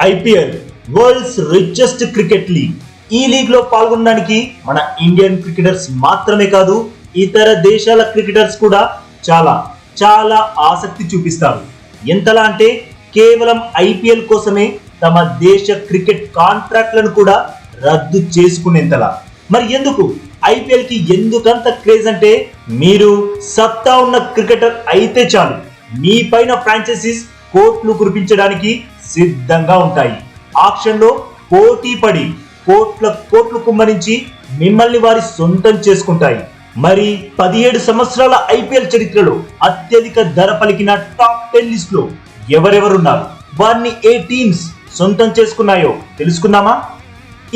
IPL world's richest cricket league. ఈ league లో పాల్గొనడానికి మన ఇండియన్ క్రికెటర్స్ మాత్రమే కాదు, ఇతర దేశాల క్రికెటర్స్ కూడా చాలా చాలా ఆసక్తి చూపిస్తారు. ఎంతలా అంటే కేవలం ఐపీఎల్ కోసమే తమ దేశ క్రికెట్ కాంట్రాక్ట్లను కూడా రద్దు చేసుకునేంతలా. మరి ఎందుకు ఐపీఎల్ కి ఎందుకంత క్రేజ్ అంటే, మీరు సత్తా ఉన్న క్రికెటర్ అయితే చాలు, మీ పైన ఫ్రాంచైజీస్ కోట్లు కురిపించడానికి సిద్ధంగా ఉంటాయి. ఆక్షన్ లో పోటీ పడి కోట్లు కుమ్మరించి మిమ్మల్ని వారి సొంతం చేసుకుంటాయి. మరి 17 సంవత్సరాల ఐపీఎల్ చరిత్రలో అత్యధిక ధర పలికిన టాప్ 10 లిస్ట్ లో ఎవరెవరున్నారు, వారిని ఏ టీమ్స్ సొంతం చేసుకున్నాయో తెలుసుకుందామా?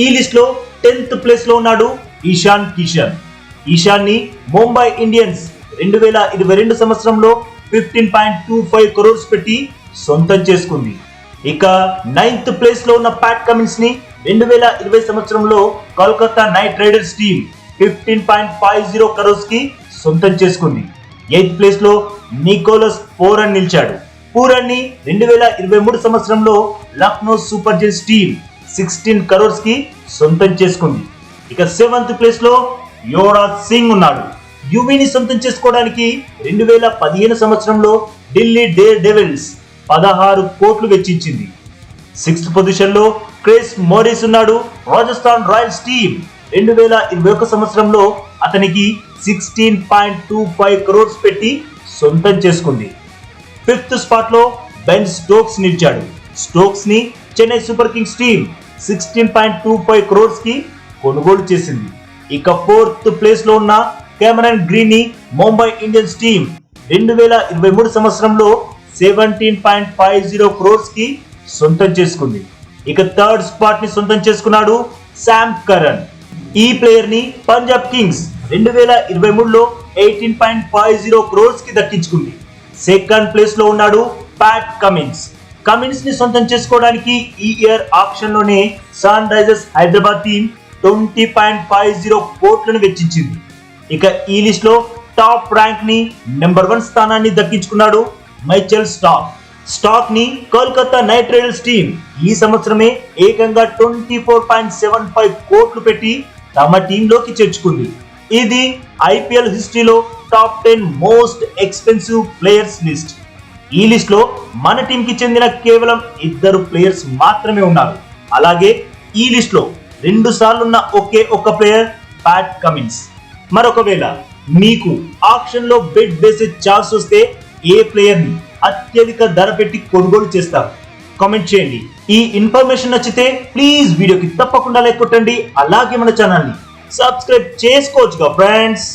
ఈ లిస్ట్ లో 10th ప్లేస్ లో ఉన్నాడు ఇషాన్ కిషన్. ఇషాన్ ని ముంబై ఇండియన్స్ 2022 సంవత్సరంలో 15.25 crores పెట్టి సొంతం చేసుకుంది. ఇక 9th ప్లేస్ లో ఉన్న ప్యాట్ కమిన్స్ ని 2020 సంవత్సరంలో Kolkata night riders team 15.50 crores కి సొంతం చేసుకుంది. 8th ప్లేస్ లో నికోలస్ పూరన్ నిలిచాడు. పూరన్ ని 2023 సంవత్సరంలో Lucknow super Giants team 16 crores కి సొంతం చేసుకుంది. ఇక 7th ప్లేస్ లో యువరాజ్ సింగ్ ఉన్నాడు. యువీని సొంతం చేసుకోవడానికి 2015 సంవత్సరంలో ఢిల్లీ డేర్ డెవిల్స్ 16 కోట్లు వెచ్చించింది. 6th పొజిషన్ లో క్రిస్ మోరిస్ ఉన్నాడు. రాజస్థాన్ రాయల్స్ టీం 2021 సంవత్సరంలో అతనికి 16.25 crores పెట్టి సొంతం చేసుకుంది. 5th స్పాట్ లో బెన్ స్టోక్స్ నిలిచాడు. స్టోక్స్ ని Chennai super Kings team 16.25 crores కి కొనుగోలు చేసింది. ఇక 4th ప్లేస్ లో ఉన్న కెమెరన్ గ్రీన్ ని ముంబై ఇండియన్స్ టీం 2023 సంవత్సరంలో 17.50 crores కి సొంతం చేసుకుంది. ఇక 3rd స్పాట్ ని సొంతం చేసుకున్నాడు శామ్ కరన్. ఈ ప్లేయర్ ని పంజాబ్ కింగ్స్ 2023లో 18.50 crores కి దక్కించుకుంది. 2nd ప్లేస్ లో ఉన్నాడు ప్యాట్ కమిన్స్. కమిన్స్ ని సొంతం చేసుకోవడానికి ఈ ఇయర్ ఆక్షన్ లోనే సన్ రైజర్స్ హైదరాబాద్ టీం 20.50 కోట్లను వెచ్చించింది. ఇక ఈ లిస్ట్ లో టాప్ ర్యాంక్ ని నెంబర్ 1 స్థానాన్ని దక్కించుకున్నాడు మైచెల్ స్టాక్. స్టాక్ ని కోల్కతా నైట్ రైడర్స్ టీం ఈ సంవత్సరమే ఏకంగా 24.75 కోట్లు పెట్టి తమ టీంలోకి చేర్చుకుంది. ఇది ఐపీఎల్ హిస్టరీలో top 10 most expensive players list. ఈ లిస్ట్ లో మన టీం కి చెందిన కేవలం 2 ప్లేయర్స్ మాత్రమే ఉన్నారు. అలాగే ఈ లిస్ట్ లో 2 సార్లు ఉన్న ఒకే ఒక ప్లేయర్ ప్యాట్ కమిన్స్. మరొకవేళ మీకు ఆక్షన్ లో బెట్ వేసే ఛాన్స్ వస్తే ఏ ప్లేయర్ ని అత్యధిక ధర పెట్టి కొనుగోలు చేస్తారు? కామెంట్ చేయండి. ఈ ఇన్ఫర్మేషన్ నచ్చితే ప్లీజ్ వీడియోకి తప్పకుండా లైక్ కొట్టండి. అలాగే మన ఛానల్ ని సబ్స్క్రైబ్ చేసుకోవచ్చుగా ఫ్రెండ్స్.